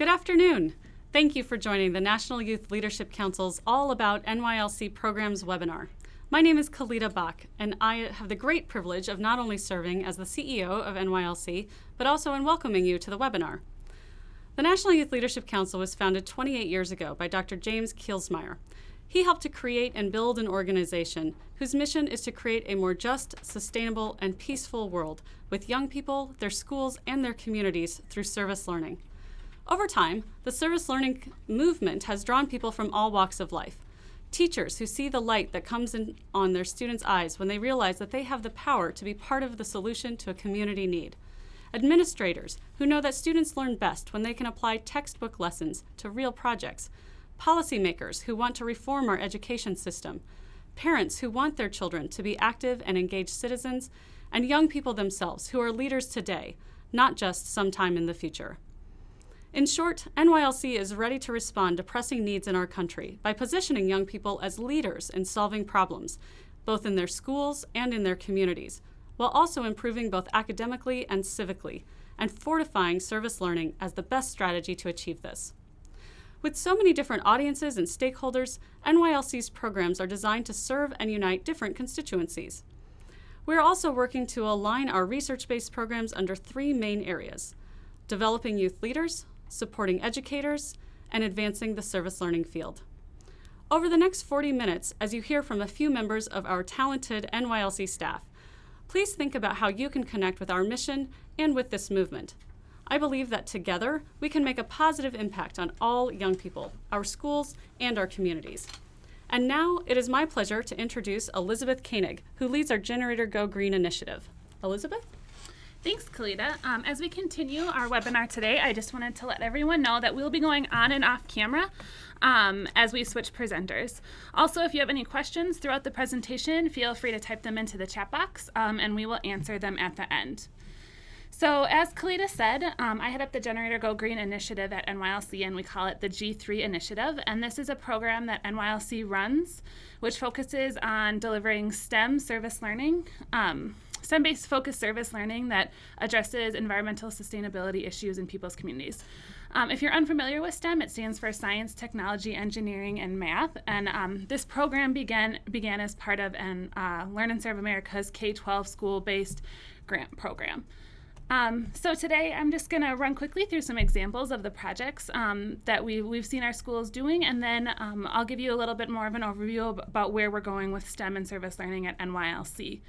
Good afternoon. Thank you for joining the National Youth Leadership Council's All About NYLC Programs Webinar. My name is Kalita Bach, and I have the great privilege of not only serving as the CEO of NYLC, but also in welcoming you to the webinar. The National Youth Leadership Council was founded 28 years ago by Dr. James Kielsmeyer. He helped to create and build an organization whose mission is to create a more just, sustainable, and peaceful world with young people, their schools, and their communities through service learning. Over time, the service learning movement has drawn people from all walks of life. Teachers who see the light that comes in on their students' eyes when they realize that they have the power to be part of the solution to a community need. Administrators who know that students learn best when they can apply textbook lessons to real projects. Policymakers who want to reform our education system. Parents who want their children to be active and engaged citizens. And young people themselves who are leaders today, not just sometime in the future. In short, NYLC is ready to respond to pressing needs in our country by positioning young people as leaders in solving problems, both in their schools and in their communities, while also improving both academically and civically, and fortifying service learning as the best strategy to achieve this. With so many different audiences and stakeholders, NYLC's programs are designed to serve and unite different constituencies. We are also working to align our research-based programs under three main areas: developing youth leaders, supporting educators, and advancing the service learning field. Over the next 40 minutes, as you hear from a few members of our talented NYLC staff, please think about how you can connect with our mission and with this movement. I believe that together, we can make a positive impact on all young people, our schools, and our communities. And now, it is my pleasure to introduce Elizabeth Koenig, who leads our Generator Go Green initiative. Elizabeth? Thanks, Kalita. As we continue our webinar today, I just wanted to let everyone know that we'll be going on and off camera as we switch presenters. Also, if you have any questions throughout the presentation, feel free to type them into the chat box, and we will answer them at the end. So as Kalita said, I head up the Generator Go Green initiative at NYLC, and we call it the G3 initiative. And this is a program that NYLC runs, which focuses on delivering STEM service learning, STEM-based focused service learning that addresses environmental sustainability issues in people's communities. If you're unfamiliar with STEM, it stands for Science, Technology, Engineering, and Math. And this program began as part of an Learn and Serve America's K-12 school-based grant program. So today I'm just going to run quickly through some examples of the projects that we've seen our schools doing, and then I'll give you a little bit more of an overview about where we're going with STEM and service learning at NYLC.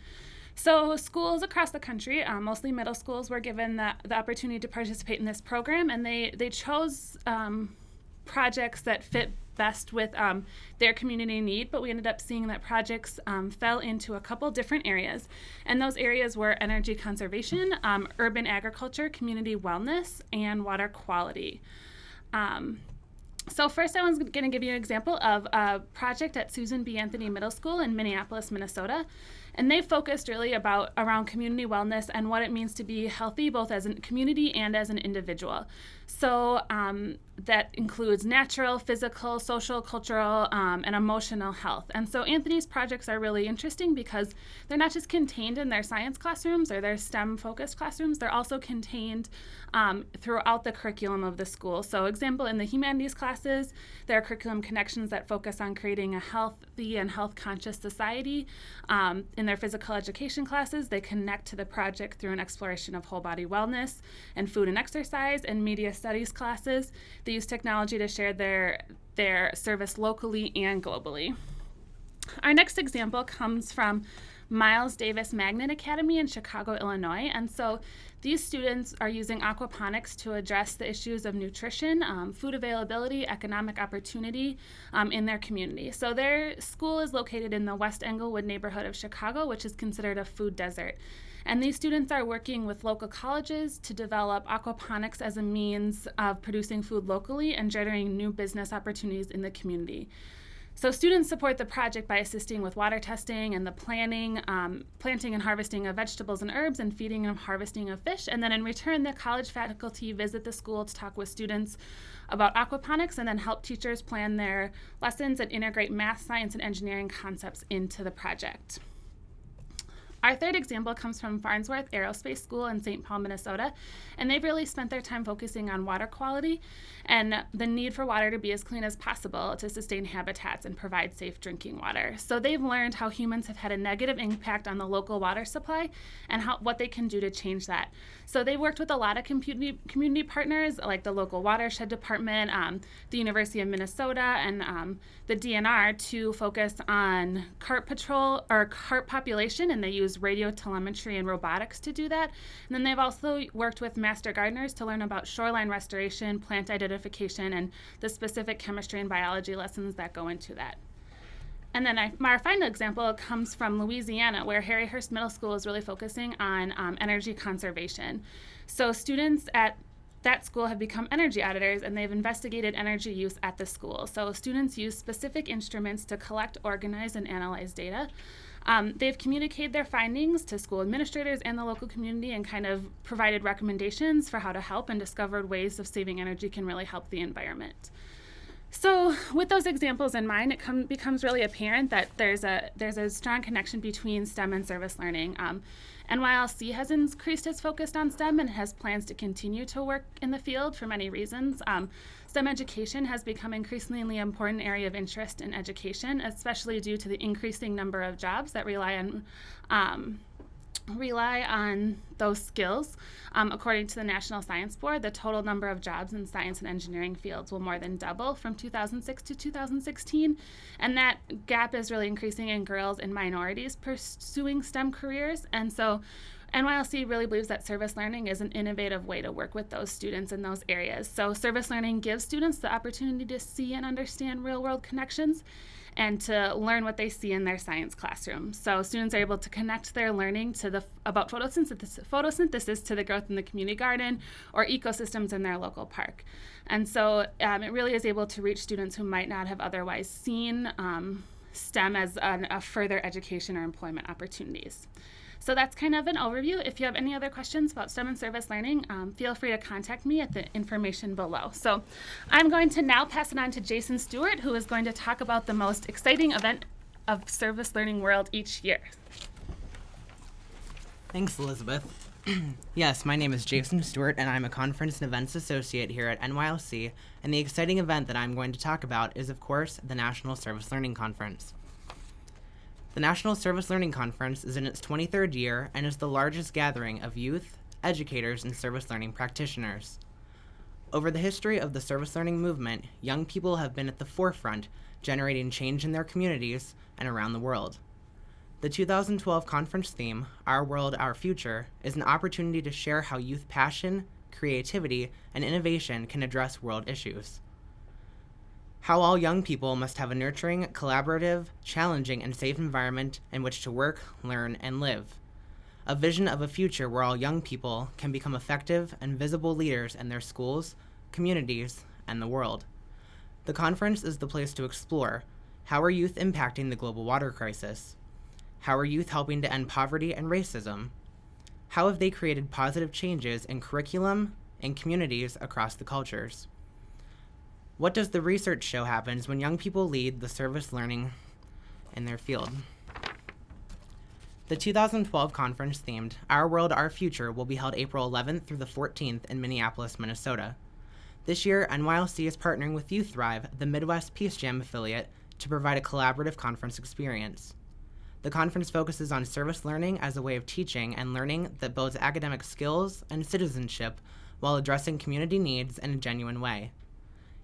So schools across the country, mostly middle schools, were given the opportunity to participate in this program, and they chose projects that fit best with their community need, but we ended up seeing that projects fell into a couple different areas, and those areas were energy conservation, urban agriculture, community wellness, and water quality. So first I was going to give you an example of a project at Susan B. Anthony Middle School in Minneapolis, Minnesota. And they focused really around community wellness and what it means to be healthy both as a community and as an individual. So that includes natural, physical, social, cultural, and emotional health. And so Anthony's projects are really interesting because they're not just contained in their science classrooms or their STEM-focused classrooms, they're also contained throughout the curriculum of the school. So example, in the humanities classes, there are curriculum connections that focus on creating a healthy and health-conscious society. In their physical education classes, they connect to the project through an exploration of whole body wellness and food and exercise. And media studies classes, they use technology to share their service locally and globally. Our next example comes from Miles Davis Magnet Academy in Chicago, Illinois. And so these students are using aquaponics to address the issues of nutrition, food availability, economic opportunity in their community. So their school is located in the West Englewood neighborhood of Chicago, which is considered a food desert. And these students are working with local colleges to develop aquaponics as a means of producing food locally and generating new business opportunities in the community. So students support the project by assisting with water testing and the planting and harvesting of vegetables and herbs, and feeding and harvesting of fish. And then in return, the college faculty visit the school to talk with students about aquaponics and then help teachers plan their lessons and integrate math, science, and engineering concepts into the project. Our third example comes from Farnsworth Aerospace School in St. Paul, Minnesota, and they've really spent their time focusing on water quality and the need for water to be as clean as possible to sustain habitats and provide safe drinking water. So they've learned how humans have had a negative impact on the local water supply and what they can do to change that. So they've worked with a lot of community partners like the local watershed department, the University of Minnesota, and the DNR to focus on carp population, and they use radio telemetry and robotics to do that. And then they've also worked with master gardeners to learn about shoreline restoration, plant identification, and the specific chemistry and biology lessons that go into that. And then our final example comes from Louisiana, where Harry Hurst Middle School is really focusing on energy conservation. So students at that school have become energy auditors, and they've investigated energy use at the school. So students use specific instruments to collect, organize, and analyze data. They've communicated their findings to school administrators and the local community and kind of provided recommendations for how to help, and discovered ways of saving energy can really help the environment. So with those examples in mind, it becomes really apparent that there's a strong connection between STEM and service learning. NYLC has increased its focus on STEM and has plans to continue to work in the field for many reasons. STEM education has become an increasingly important area of interest in education, especially due to the increasing number of jobs that rely on those skills. According to the National Science Board, the total number of jobs in science and engineering fields will more than double from 2006 to 2016, and that gap is really increasing in girls and minorities pursuing STEM careers. And so NYLC really believes that service learning is an innovative way to work with those students in those areas. So service learning gives students the opportunity to see and understand real-world connections and to learn what they see in their science classroom. So students are able to connect their learning about photosynthesis to the growth in the community garden or ecosystems in their local park. And so it really is able to reach students who might not have otherwise seen STEM as a further education or employment opportunities. So that's kind of an overview. If you have any other questions about STEM and service learning, feel free to contact me at the information below. So I'm going to now pass it on to Jason Stewart, who is going to talk about the most exciting event of service learning world each year. Thanks, Elizabeth. Yes, my name is Jason Stewart, and I'm a Conference and Events Associate here at NYLC, and the exciting event that I'm going to talk about is, of course, the National Service Learning Conference. The National Service Learning Conference is in its 23rd year and is the largest gathering of youth, educators, and service learning practitioners. Over the history of the service learning movement, young people have been at the forefront, generating change in their communities and around the world. The 2012 conference theme, Our World, Our Future, is an opportunity to share how youth passion, creativity, and innovation can address world issues. How all young people must have a nurturing, collaborative, challenging, and safe environment in which to work, learn, and live. A vision of a future where all young people can become effective and visible leaders in their schools, communities, and the world. The conference is the place to explore: how are youth impacting the global water crisis? How are youth helping to end poverty and racism? How have they created positive changes in curriculum and communities across the cultures? What does the research show happens when young people lead the service learning in their field? The 2012 conference themed Our World, Our Future will be held April 11th through the 14th in Minneapolis, Minnesota. This year, NYLC is partnering with Youth Thrive, the Midwest Peace Jam affiliate, to provide a collaborative conference experience. The conference focuses on service learning as a way of teaching and learning that builds academic skills and citizenship while addressing community needs in a genuine way.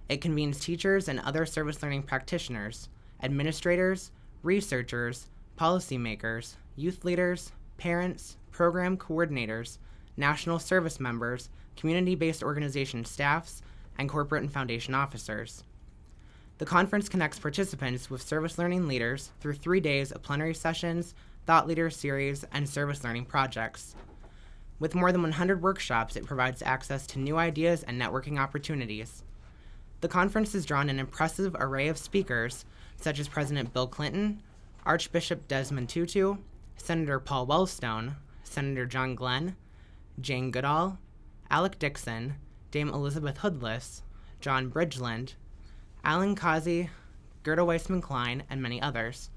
It convenes teachers and other service learning practitioners, administrators, researchers, policymakers, youth leaders, parents, program coordinators, national service members, community-based organization staffs, and corporate and foundation officers. The conference connects participants with service learning leaders through 3 days of plenary sessions, thought leader series, and service learning projects. With more than 100 workshops, it provides access to new ideas and networking opportunities. The conference has drawn an impressive array of speakers, such as President Bill Clinton, Archbishop Desmond Tutu, Senator Paul Wellstone, Senator John Glenn, Jane Goodall, Alec Dixon, Dame Elizabeth Hoodless, John Bridgeland, Alan Causey, Gerda Weissman Klein, and many others.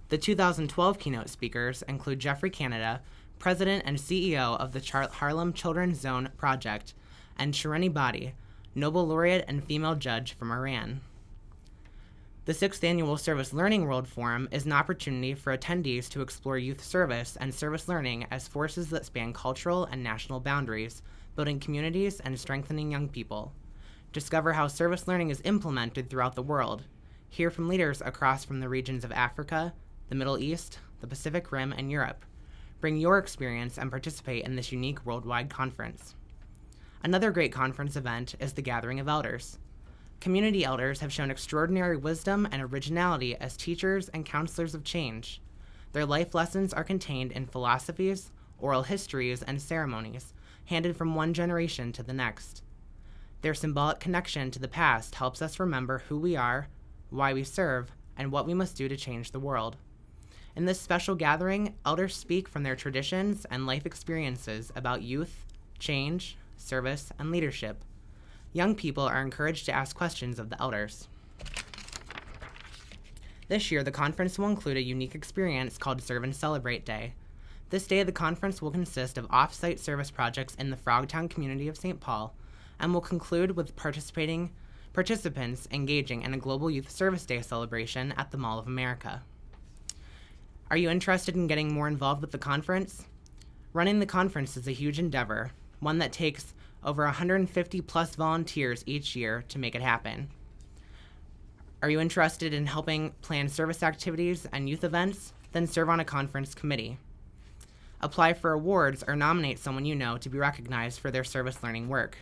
The 2012 keynote speakers include Jeffrey Canada, President and CEO of the Harlem Children's Zone Project, and Shirini Bhatti, Nobel Laureate and female judge from Iran. The 6th Annual Service Learning World Forum is an opportunity for attendees to explore youth service and service learning as forces that span cultural and national boundaries, building communities and strengthening young people. Discover how service learning is implemented throughout the world. Hear from leaders across from the regions of Africa, the Middle East, the Pacific Rim, and Europe. Bring your experience and participate in this unique worldwide conference. Another great conference event is the Gathering of Elders. Community elders have shown extraordinary wisdom and originality as teachers and counselors of change. Their life lessons are contained in philosophies, oral histories, and ceremonies, handed from one generation to the next. Their symbolic connection to the past helps us remember who we are, why we serve, and what we must do to change the world. In this special gathering, elders speak from their traditions and life experiences about youth, change, service, and leadership. Young people are encouraged to ask questions of the elders. This year, the conference will include a unique experience called Serve and Celebrate Day. This day, the conference will consist of off-site service projects in the Frogtown community of St. Paul, and will conclude with participants engaging in a Global Youth Service Day celebration at the Mall of America. Are you interested in getting more involved with the conference? Running the conference is a huge endeavor, one that takes over 150 plus volunteers each year to make it happen. Are you interested in helping plan service activities and youth events? Then serve on a conference committee. Apply for awards or nominate someone you know to be recognized for their service learning work.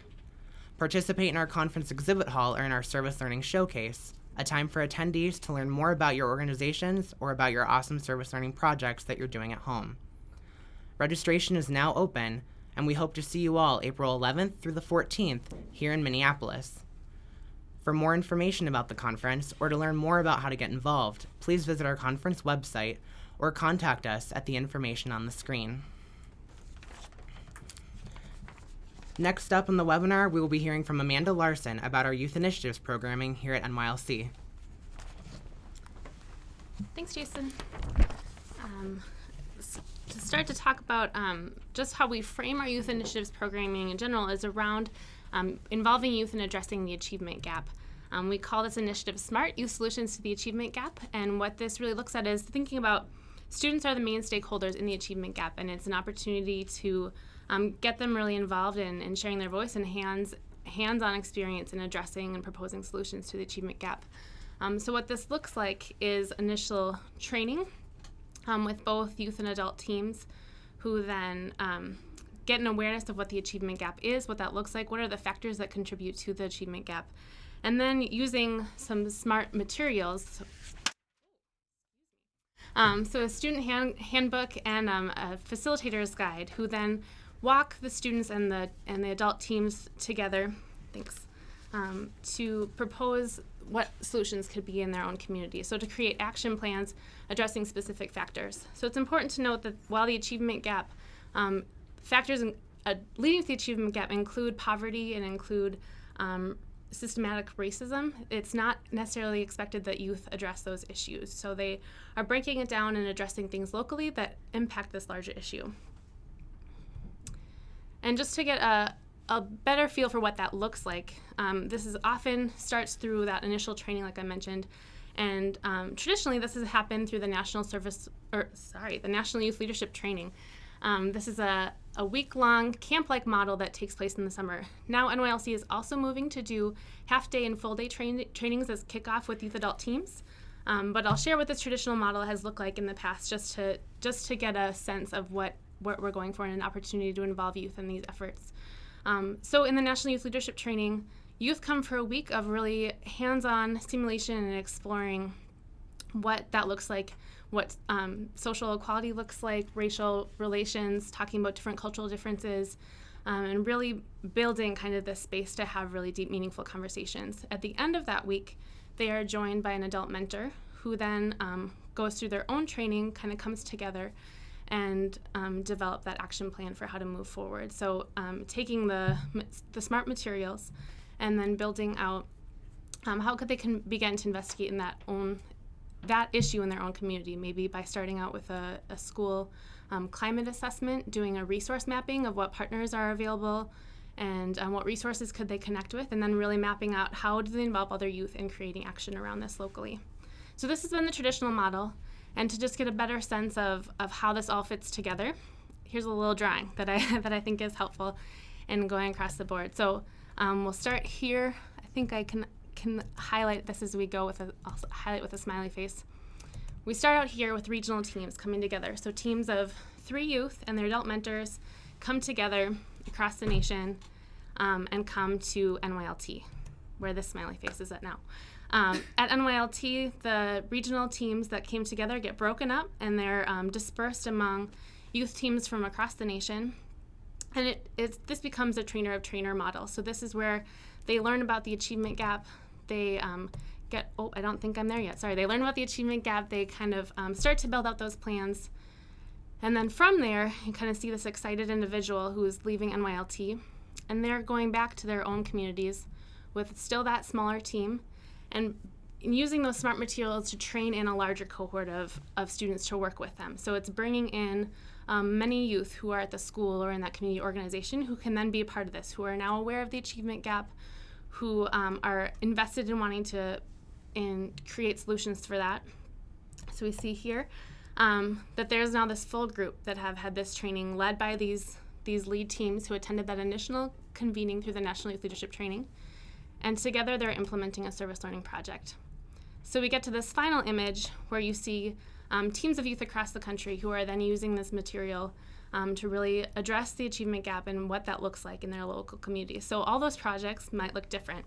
Participate in our conference exhibit hall or in our service learning showcase, a time for attendees to learn more about your organizations or about your awesome service learning projects that you're doing at home. Registration is now open, and we hope to see you all April 11th through the 14th here in Minneapolis. For more information about the conference or to learn more about how to get involved, please visit our conference website or contact us at the information on the screen. Next up in the webinar, we will be hearing from Amanda Larson about our Youth Initiatives programming here at NYLC. Thanks, Jason. To start to talk about just how we frame our Youth Initiatives programming in general is around involving youth in addressing the achievement gap. We call this initiative SMART, Youth Solutions to the Achievement Gap, and what this really looks at is thinking about students are the main stakeholders in the achievement gap, and it's an opportunity to get them really involved in sharing their voice and hands-on experience in addressing and proposing solutions to the achievement gap. So what this looks like is initial training with both youth and adult teams who then get an awareness of what the achievement gap is, what that looks like, what are the factors that contribute to the achievement gap, and then using some SMART materials. So a student handbook and a facilitator's guide who then walk the students and the adult teams together, to propose what solutions could be in their own community. So to create action plans addressing specific factors. So it's important to note that while the achievement gap, factors leading to the achievement gap include poverty and include systematic racism, it's not necessarily expected that youth address those issues. So they are breaking it down and addressing things locally that impact this larger issue. And just to get a better feel for what that looks like, this is often starts through that initial training, like I mentioned, and traditionally this has happened through the National Youth Leadership Training. This is a week-long camp-like model that takes place in the summer. Now NYLC is also moving to do half-day and full-day trainings as kickoff with youth adult teams. But I'll share what this traditional model has looked like in the past, just to get a sense of what we're going for and an opportunity to involve youth in these efforts. So in the National Youth Leadership Training, youth come for a week of really hands-on simulation and exploring what that looks like, what social equality looks like, racial relations, talking about different cultural differences, and really building kind of this space to have really deep, meaningful conversations. At the end of that week, they are joined by an adult mentor who then goes through their own training, kind of comes together and develop that action plan for how to move forward. So taking the SMART materials and then building out how could they begin to investigate in that own that issue in their own community, maybe by starting out with a school climate assessment, doing a resource mapping of what partners are available and what resources could they connect with, and then really mapping out how do they involve other youth in creating action around this locally. So this has been the traditional model, and to just get a better sense of how this all fits together, here's a little drawing that I think is helpful in going across the board. So we'll start here. I think I can highlight this as we go I'll highlight with a smiley face. We start out here with regional teams coming together. So teams of 3 youth and their adult mentors come together across the nation and come to NYLT, where this smiley face is at now. At NYLT, the regional teams that came together get broken up and they're dispersed among youth teams from across the nation. And this becomes a trainer of trainer model. So this is where they learn about the achievement gap. They I don't think I'm there yet. Sorry. They learn about the achievement gap. They kind of start to build out those plans. And then from there, you kind of see this excited individual who's leaving NYLT. And they're going back to their own communities with still that smaller team and using those SMART materials to train in a larger cohort of students to work with them. So it's bringing in many youth who are at the school or in that community organization who can then be a part of this, who are now aware of the achievement gap, who are invested in wanting to create solutions for that. So we see here that there's now this full group that have had this training led by these lead teams who attended that initial convening through the National Youth Leadership Training. And together they're implementing a service learning project. So we get to this final image where you see teams of youth across the country who are then using this material to really address the achievement gap and what that looks like in their local community. So all those projects might look different.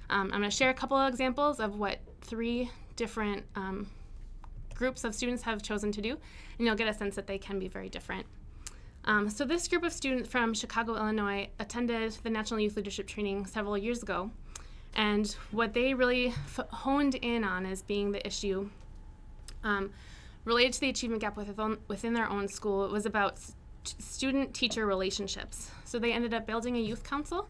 I'm going to share a couple of examples of what 3 different groups of students have chosen to do, and you'll get a sense that they can be very different. So this group of students from Chicago, Illinois attended the National Youth Leadership Training several years ago, and what they really honed in on as being the issue related to the achievement gap within their own school. It was about student-teacher relationships. So they ended up building a youth council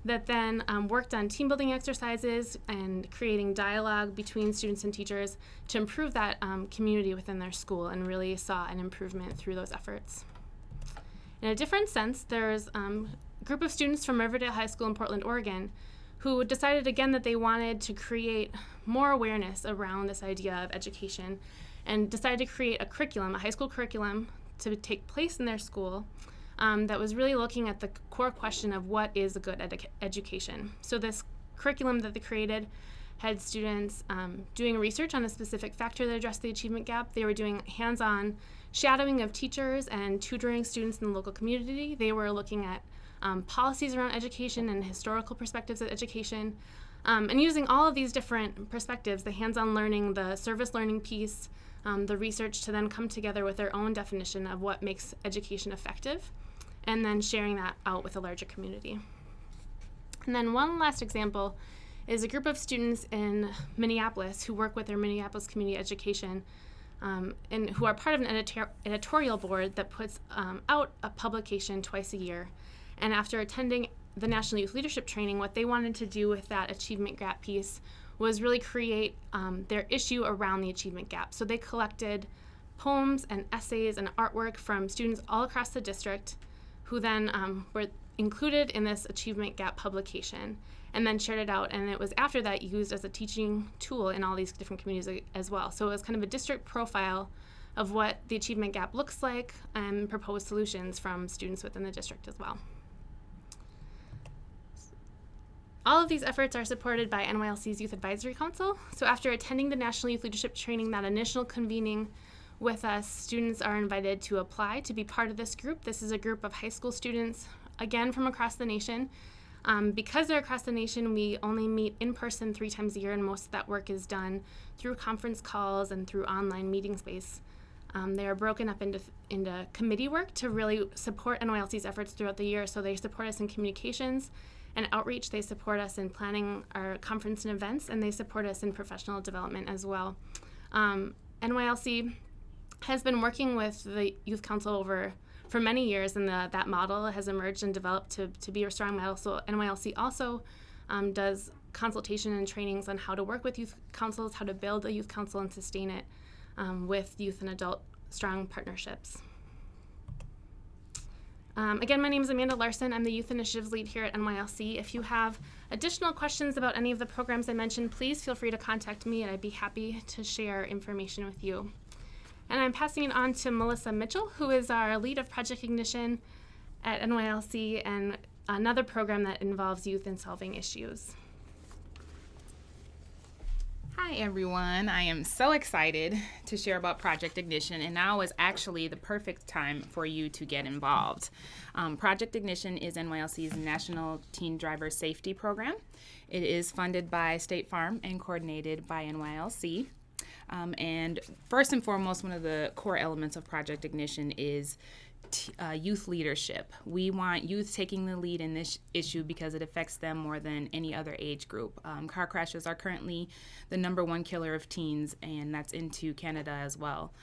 that then worked on team building exercises and creating dialogue between students and teachers to improve that community within their school, and really saw an improvement through those efforts. In a different sense, there's a group of students from Riverdale High School in Portland, Oregon, who decided again that they wanted to create more awareness around this idea of education, and decided to create a curriculum, a high school curriculum, to take place in their school that was really looking at the core question of what is a good education. So this curriculum that they created had students doing research on a specific factor that addressed the achievement gap. They were doing hands-on shadowing of teachers and tutoring students in the local community. They were looking at policies around education and historical perspectives of education, and using all of these different perspectives, the hands-on learning, the service learning piece, the research, to then come together with their own definition of what makes education effective, and then sharing that out with a larger community. And then one last example is a group of students in Minneapolis who work with their Minneapolis Community Education and who are part of an editorial board that puts out a publication twice a year. And after attending the National Youth Leadership Training, what they wanted to do with that achievement gap piece was really create their issue around the achievement gap. So they collected poems and essays and artwork from students all across the district who then were included in this achievement gap publication and then shared it out. And it was after that used as a teaching tool in all these different communities as well. So it was kind of a district profile of what the achievement gap looks like and proposed solutions from students within the district as well. All of these efforts are supported by NYLC's Youth Advisory Council. So after attending the National Youth Leadership Training, that initial convening with us, students are invited to apply to be part of this group. This is a group of high school students, again, from across the nation. Because they're across the nation, we only meet in person 3 times a year, and most of that work is done through conference calls and through online meeting space. They are broken up into committee work to really support NYLC's efforts throughout the year. So they support us in communications and outreach. They support us in planning our conference and events, and they support us in professional development as well. NYLC has been working with the Youth Council for many years, and that model has emerged and developed to be a strong model. So NYLC also does consultation and trainings on how to work with youth councils, how to build a youth council and sustain it with youth and adult strong partnerships. Again, my name is Amanda Larson. I'm the Youth Initiatives Lead here at NYLC. If you have additional questions about any of the programs I mentioned, please feel free to contact me, and I'd be happy to share information with you. And I'm passing it on to Melissa Mitchell, who is our lead of Project Ignition at NYLC and another program that involves youth in solving issues. Hi everyone, I am so excited to share about Project Ignition, and now is actually the perfect time for you to get involved. Project Ignition is NYLC's National Teen Driver Safety Program. It is funded by State Farm and coordinated by NYLC. And first and foremost, one of the core elements of Project Ignition is youth leadership. We want youth taking the lead in this issue because it affects them more than any other age group. Car crashes are currently the #1 killer of teens, and that's into Canada as well.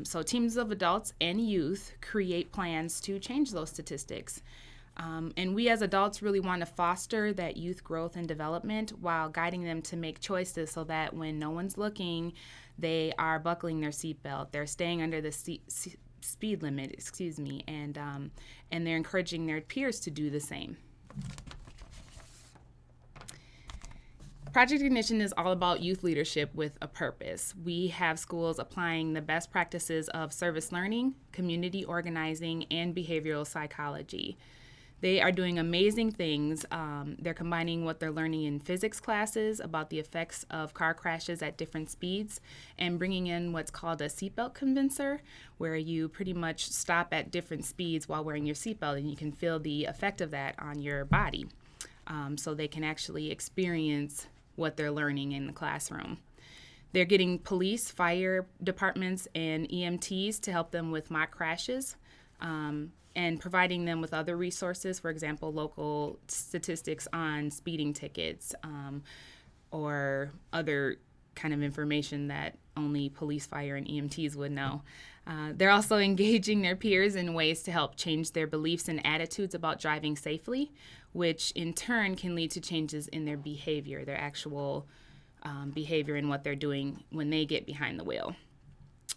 So teams of adults and youth create plans to change those statistics. And we as adults really want to foster that youth growth and development while guiding them to make choices so that when no one's looking, they are buckling their seatbelt, they're staying under the speed limit, and they're encouraging their peers to do the same. Project Ignition is all about youth leadership with a purpose. We have schools applying the best practices of service learning, community organizing, and behavioral psychology. They are doing amazing things. They're combining what they're learning in physics classes about the effects of car crashes at different speeds and bringing in what's called a seatbelt convincer, where you pretty much stop at different speeds while wearing your seatbelt, and you can feel the effect of that on your body. So they can actually experience what they're learning in the classroom. They're getting police, fire departments, and EMTs to help them with mock crashes. And providing them with other resources, for example, local statistics on speeding tickets or other kind of information that only police, fire, and EMTs would know. They're also engaging their peers in ways to help change their beliefs and attitudes about driving safely, which in turn can lead to changes in their behavior, their actual behavior and what they're doing when they get behind the wheel.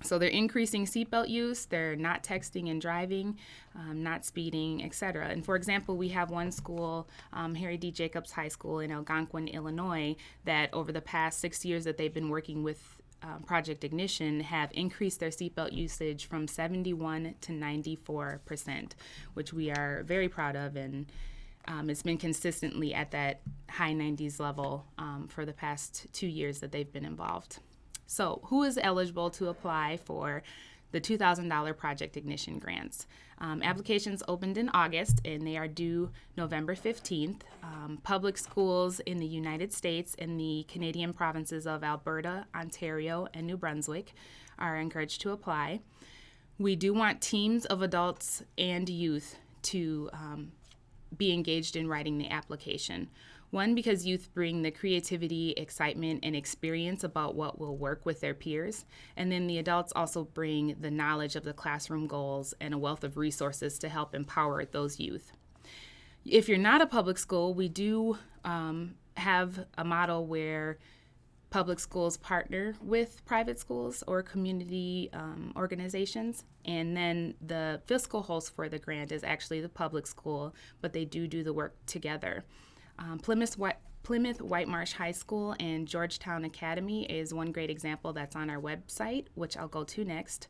So they're increasing seatbelt use, they're not texting and driving, not speeding, etc. And for example, we have one school, Harry D. Jacobs High School in Algonquin, Illinois, that over the past 6 years that they've been working with Project Ignition have increased their seatbelt usage from 71 to 94%, which we are very proud of, and it's been consistently at that high 90s level for the past 2 years that they've been involved. So who is eligible to apply for the $2,000 Project Ignition grants? Applications opened in August, and they are due November 15th. Public schools in the United States and the Canadian provinces of Alberta, Ontario, and New Brunswick are encouraged to apply. We do want teams of adults and youth to be engaged in writing the application. One, because youth bring the creativity, excitement, and experience about what will work with their peers. And then the adults also bring the knowledge of the classroom goals and a wealth of resources to help empower those youth. If you're not a public school, we do have a model where public schools partner with private schools or community organizations. And then the fiscal host for the grant is actually the public school, but they do the work together. Plymouth Whitemarsh High School and Georgetown Academy is one great example that's on our website, which I'll go to next.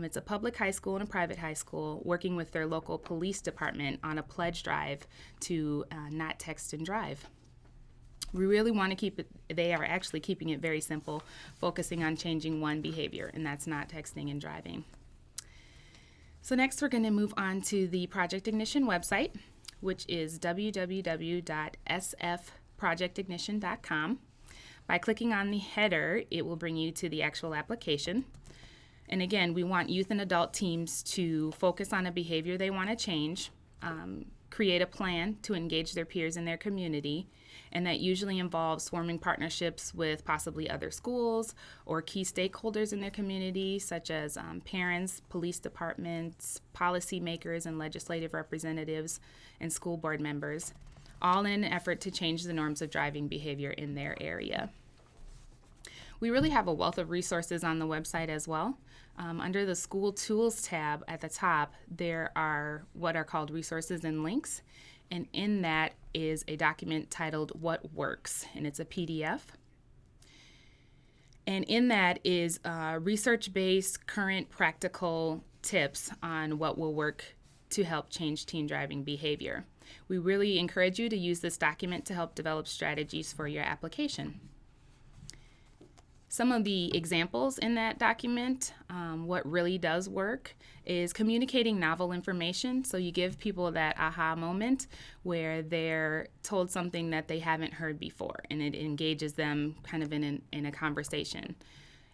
It's a public high school and a private high school working with their local police department on a pledge drive to not text and drive. We really want to keep it, they are actually keeping it very simple, focusing on changing one behavior, and that's not texting and driving. So next we're going to move on to the Project Ignition website, which is www.sfprojectignition.com. By clicking on the header, it will bring you to the actual application. And again, we want youth and adult teams to focus on a behavior they want to change, create a plan to engage their peers in their community, and that usually involves forming partnerships with possibly other schools or key stakeholders in their community, such as parents, police departments, policymakers, and legislative representatives, and school board members. all in an effort to change the norms of driving behavior in their area. We really have a wealth of resources on the website as well. Under the School Tools tab at the top, there are what are called resources and links, and in that is a document titled What Works, and it's a PDF. And in that is research-based, current practical tips on what will work to help change teen driving behavior. We really encourage you to use this document to help develop strategies for your application. Some of the examples in that document, what really does work is communicating novel information. So you give people that aha moment where they're told something that they haven't heard before, and it engages them kind of in a conversation.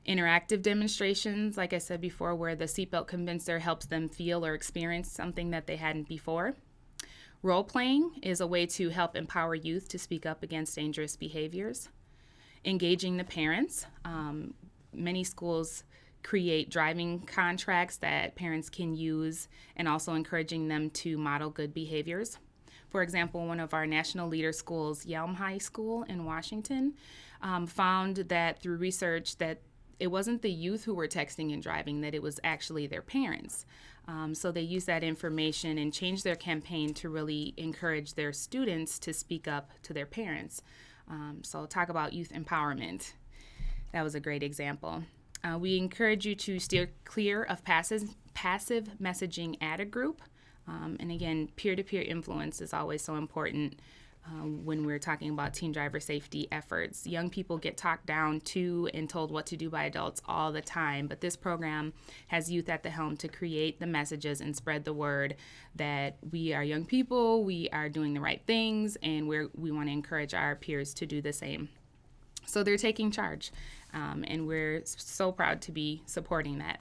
Interactive demonstrations, like I said before, where the seatbelt convincer helps them feel or experience something that they hadn't before. Role-playing is a way to help empower youth to speak up against dangerous behaviors. Engaging the parents. Many schools create driving contracts that parents can use, and also encouraging them to model good behaviors. For example, one of our national leader schools, Yelm High School in Washington, found that through research that it wasn't the youth who were texting and driving, that it was actually their parents. So they used that information and changed their campaign to really encourage their students to speak up to their parents. So talk about youth empowerment. That was a great example. We encourage you to steer clear of passive messaging at a group. And again, peer-to-peer influence is always so important when we're talking about teen driver safety efforts. Young people get talked down to and told what to do by adults all the time, but this program has youth at the helm to create the messages and spread the word that we are young people, we are doing the right things, and we want to encourage our peers to do the same. So they're taking charge, and we're so proud to be supporting that.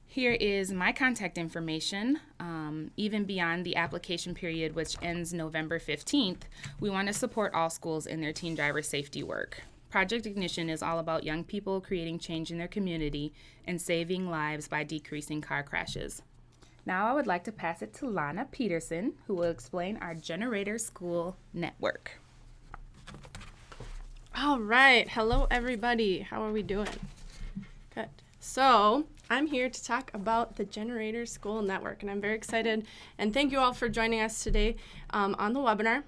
Here is my contact information. Even beyond the application period, which ends November 15th, we want to support all schools in their teen driver safety work. Project Ignition is all about young people creating change in their community and saving lives by decreasing car crashes. Now I would like to pass it to Lana Peterson, who will explain our Generator School Network. All right. Hello, everybody. How are we doing? Good. So I'm here to talk about the Generator School Network, and I'm very excited. And thank you all for joining us today on the webinar.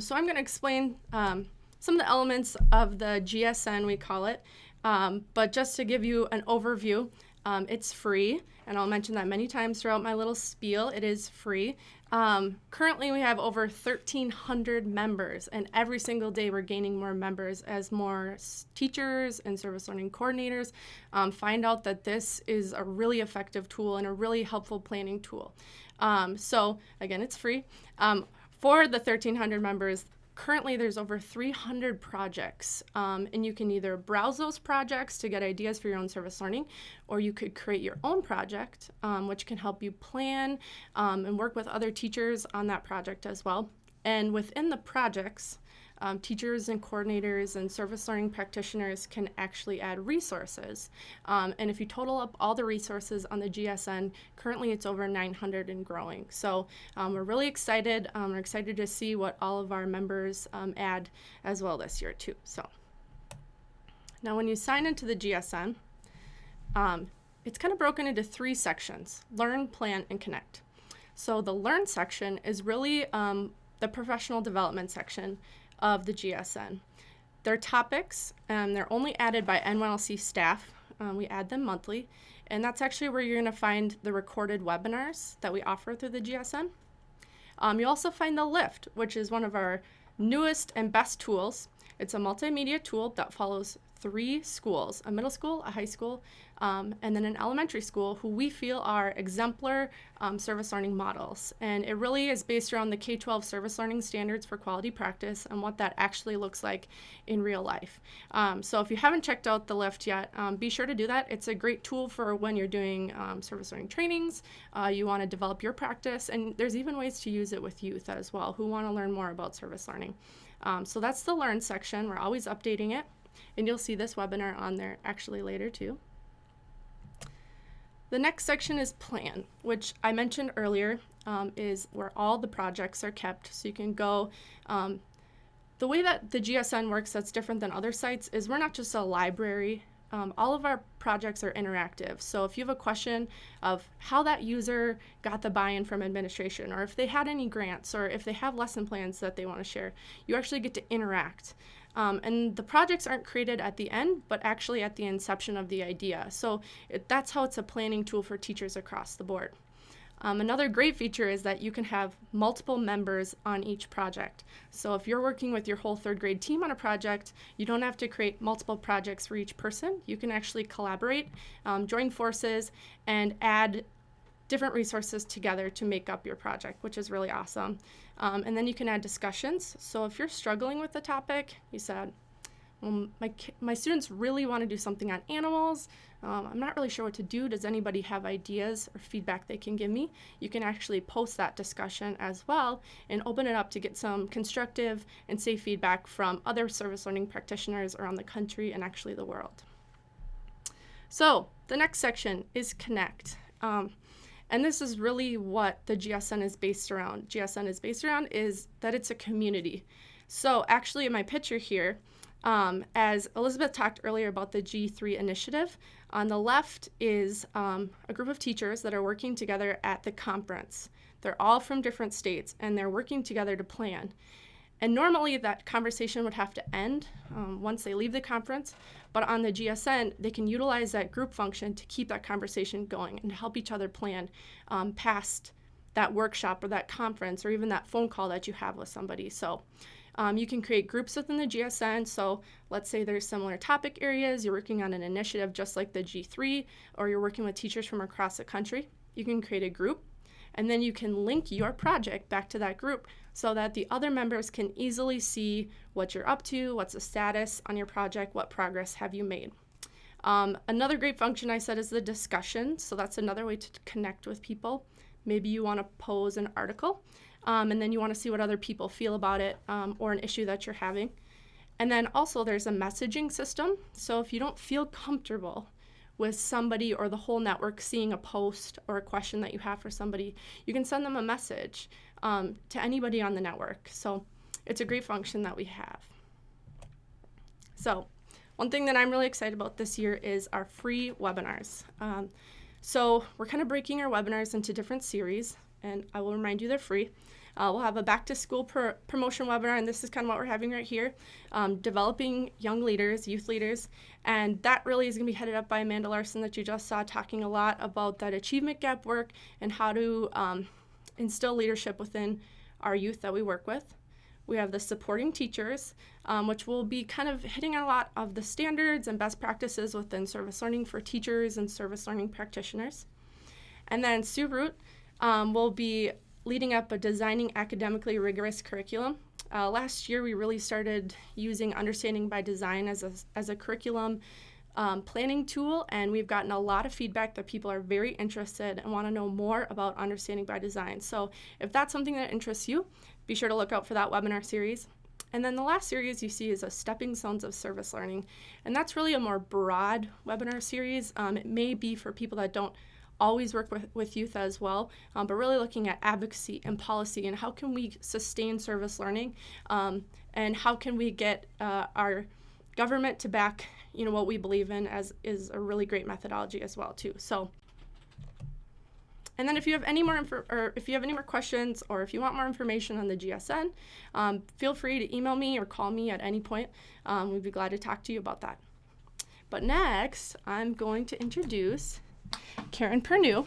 So I'm going to explain some of the elements of the GSN, we call it. But just to give you an overview, it's free, and I'll mention that many times throughout my little spiel. It is free. Currently, we have over 1,300 members, and every single day we're gaining more members as more teachers and service learning coordinators find out that this is a really effective tool and a really helpful planning tool. So again, it's free. For the 1,300 members, currently there's over 300 projects, and you can either browse those projects to get ideas for your own service learning, or you could create your own project, which can help you plan and work with other teachers on that project as well. And within the projects, teachers and coordinators and service learning practitioners can actually add resources. And if you total up all the resources on the GSN, currently it's over 900 and growing. So we're really excited. We're excited to see what all of our members add as well this year too. So now when you sign into the GSN, it's kind of broken into 3 sections: Learn, Plan, and Connect. So the Learn section is really the professional development section of the GSN. They're topics, and they're only added by NYLC staff. We add them monthly, and that's actually where you're going to find the recorded webinars that we offer through the GSN. You'll also find the Lift, which is one of our newest and best tools. It's a multimedia tool that follows 3 schools, a middle school, a high school, and then an elementary school, who we feel are exemplar service learning models. And it really is based around the K-12 service learning standards for quality practice and what that actually looks like in real life. So if you haven't checked out the Lift yet, be sure to do that. It's a great tool for when you're doing service learning trainings, you want to develop your practice, and there's even ways to use it with youth as well who want to learn more about service learning. So that's the Learn section. We're always updating it. And you'll see this webinar on there actually later too. The next section is plan, which I mentioned earlier, is where all the projects are kept. So you can go, the way that the GSN works that's different than other sites is we're not just a library. All of our projects are interactive. So if you have a question of how that user got the buy-in from administration, or if they had any grants, or if they have lesson plans that they want to share, you actually get to interact. And the projects aren't created at the end, but actually at the inception of the idea. So that's how it's a planning tool for teachers across the board. Another great feature is that you can have multiple members on each project. So if you're working with your whole third grade team on a project, you don't have to create multiple projects for each person. You can actually collaborate, join forces, and add different resources together to make up your project, which is really awesome. And then you can add discussions. So if you're struggling with the topic, you said, well, my students really want to do something on animals. I'm not really sure what to do. Does anybody have ideas or feedback they can give me? You can actually post that discussion as well and open it up to get some constructive and safe feedback from other service learning practitioners around the country and actually the world. So the next section is connect. And this is really what the GSN is based around. GSN is based around is that it's a community. So actually in my picture here, as Elizabeth talked earlier about the G3 initiative, on the left is a group of teachers that are working together at the conference. They're all from different states, and they're working together to plan. And normally that conversation would have to end once they leave the conference, but on the GSN, they can utilize that group function to keep that conversation going and to help each other plan past that workshop or that conference or even that phone call that you have with somebody. So you can create groups within the GSN. So let's say there's similar topic areas, you're working on an initiative just like the G3, or you're working with teachers from across the country. You can create a group, and then you can link your project back to that group so that the other members can easily see what you're up to, what's the status on your project, what progress have you made. Another great function I said is the discussion. So that's another way to connect with people. Maybe you want to pose an article, and then you want to see what other people feel about it or an issue that you're having. And then also there's a messaging system. So if you don't feel comfortable with somebody or the whole network seeing a post or a question that you have for somebody, you can send them a message to anybody on the network. So it's a great function that we have. So one thing that I'm really excited about this year is our free webinars. So we're kind of breaking our webinars into different series, and I will remind you they're free. We'll have a back to school promotion webinar, and this is kind of what we're having right here, developing young leaders, youth leaders, and that really is going to be headed up by Amanda Larson that you just saw, talking a lot about that achievement gap work and how to instill leadership within our youth that we work with. We have the supporting teachers, which will be kind of hitting a lot of the standards and best practices within service learning for teachers and service learning practitioners. And then Sue Root will be leading up a designing academically rigorous curriculum. Last year, we really started using Understanding by Design as a curriculum planning tool, and we've gotten a lot of feedback that people are very interested and want to know more about Understanding by Design. So if that's something that interests you, be sure to look out for that webinar series. And then the last series you see is a Stepping Stones of Service Learning, and that's really a more broad webinar series. It may be for people that don't always work with youth as well, but really looking at advocacy and policy and how can we sustain service learning, and how can we get our government to back what we believe in as is a really great methodology as well too. So, and then if you have any more questions, or if you want more information on the GSN, feel free to email me or call me at any point. We'd be glad to talk to you about that. But next, I'm going to introduce Karen Pernew,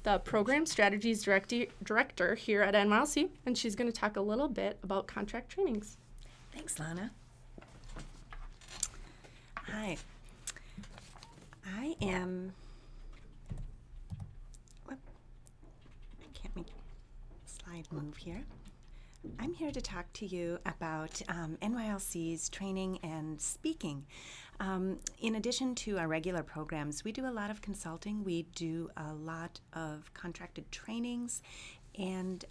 the Program Strategies Director here at NYLC, and she's going to talk a little bit about contract trainings. Thanks, Lana. Hi. I can't make slide move here. I'm here to talk to you about NYLC's training and speaking. In addition to our regular programs, we do a lot of consulting. We do a lot of contracted trainings and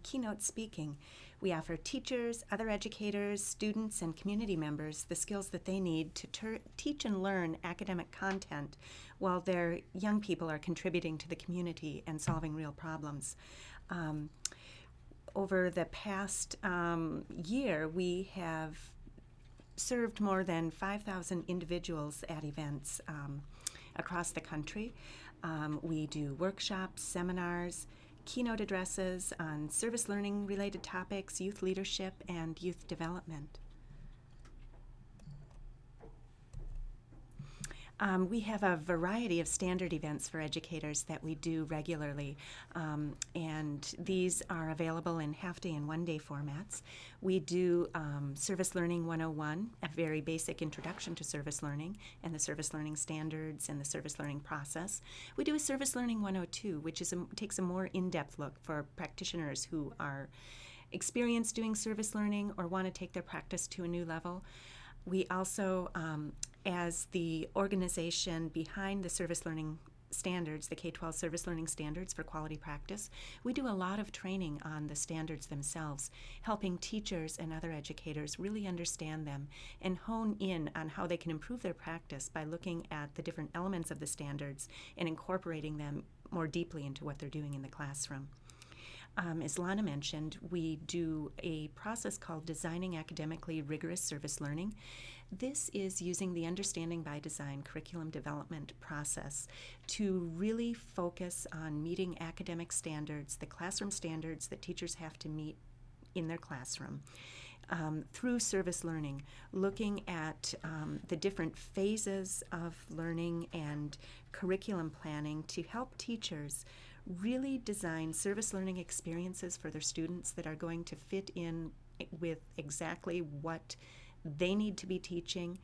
keynote speaking. We offer teachers, other educators, students, and community members the skills that they need to teach and learn academic content while their young people are contributing to the community and solving real problems. Over the past year, we have served more than 5,000 individuals at events across the country. We do workshops, seminars, keynote addresses on service learning related topics, youth leadership, and youth development. We have a variety of standard events for educators that we do regularly, and these are available in half-day and one-day formats. We do Service Learning 101, a very basic introduction to service learning and the service learning standards and the service learning process. We do a Service Learning 102, which takes a more in-depth look for practitioners who are experienced doing service learning or want to take their practice to a new level. We also, as the organization behind the service learning standards, the K-12 service learning standards for quality practice, we do a lot of training on the standards themselves, helping teachers and other educators really understand them and hone in on how they can improve their practice by looking at the different elements of the standards and incorporating them more deeply into what they're doing in the classroom. As Lana mentioned, we do a process called Designing Academically Rigorous Service Learning. This is using the Understanding by Design curriculum development process to really focus on meeting academic standards, the classroom standards that teachers have to meet in their classroom. Through service learning, looking at the different phases of learning and curriculum planning to help teachers really design service learning experiences for their students that are going to fit in with exactly what they need to be teaching,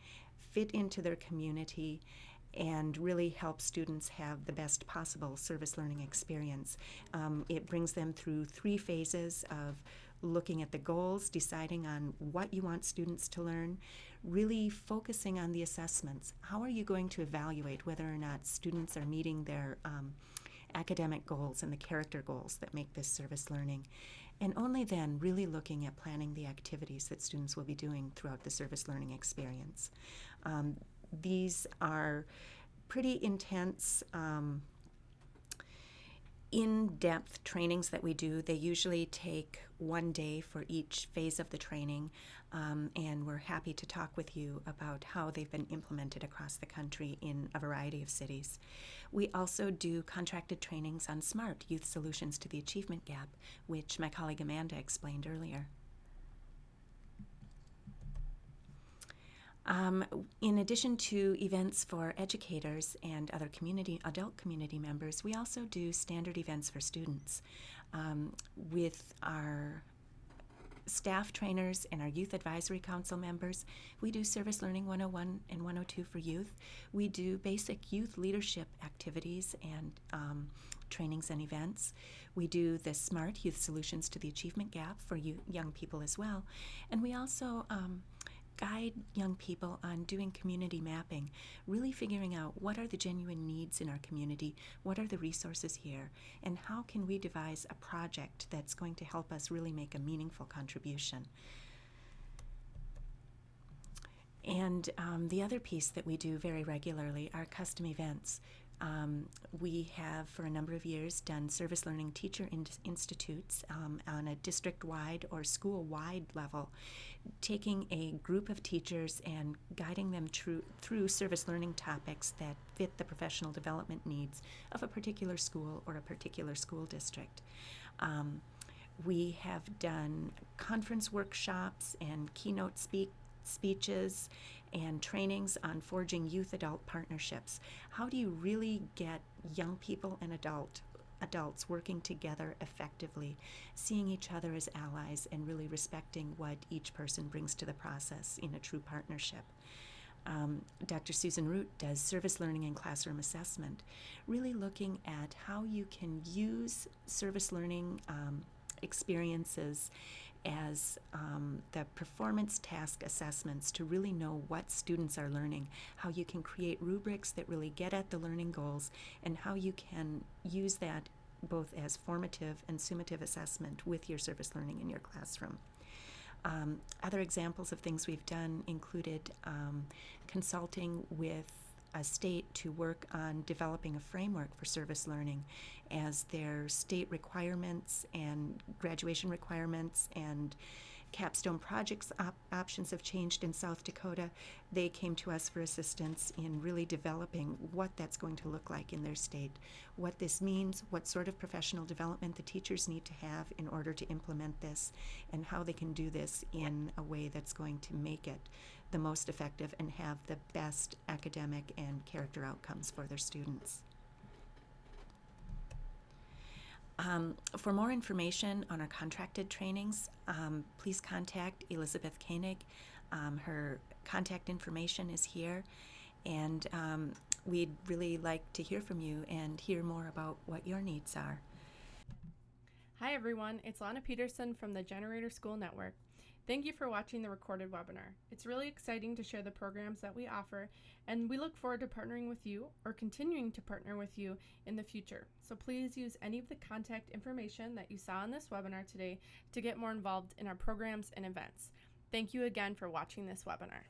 fit into their community, and really help students have the best possible service learning experience. It brings them through 3 phases of looking at the goals, deciding on what you want students to learn, really focusing on the assessments. How are you going to evaluate whether or not students are meeting their academic goals and the character goals that make this service learning? And only then really looking at planning the activities that students will be doing throughout the service learning experience. These are pretty intense, in-depth trainings that we do. They usually take 1 day for each phase of the training, and we're happy to talk with you about how they've been implemented across the country in a variety of cities. We also do contracted trainings on SMART, Youth Solutions to the Achievement Gap, which my colleague Amanda explained earlier. In addition to events for educators and other adult community members, we also do standard events for students. With our staff trainers and our Youth Advisory Council members, we do Service Learning 101 and 102 for youth. We do basic youth leadership activities and trainings and events. We do the SMART, Youth Solutions to the Achievement Gap for young people as well. And we also guide young people on doing community mapping, really figuring out what are the genuine needs in our community, what are the resources here, and how can we devise a project that's going to help us really make a meaningful contribution. And the other piece that we do very regularly are custom events. We have, for a number of years, done service learning teacher institutes on a district-wide or school-wide level, taking a group of teachers and guiding them through service learning topics that fit the professional development needs of a particular school or a particular school district. We have done conference workshops and keynote speeches and trainings on forging youth-adult partnerships. How do you really get young people and adults working together effectively, seeing each other as allies and really respecting what each person brings to the process in a true partnership? Dr. Susan Root does service learning and classroom assessment, really looking at how you can use service learning experiences as the performance task assessments to really know what students are learning, how you can create rubrics that really get at the learning goals, and how you can use that both as formative and summative assessment with your service learning in your classroom. Other examples of things we've done included consulting with a state to work on developing a framework for service learning as their state requirements and graduation requirements and capstone projects options have changed in South Dakota. They came to us for assistance in really developing what that's going to look like in their state, what this means, what sort of professional development the teachers need to have in order to implement this, and how they can do this in a way that's going to make it the most effective and have the best academic and character outcomes for their students. For more information on our contracted trainings, please contact Elizabeth Koenig. Her contact information is here, and we'd really like to hear from you and hear more about what your needs are. Hi everyone, it's Lana Peterson from the Generator School Network. Thank you for watching the recorded webinar. It's really exciting to share the programs that we offer, and we look forward to partnering with you or continuing to partner with you in the future. So please use any of the contact information that you saw in this webinar today to get more involved in our programs and events. Thank you again for watching this webinar.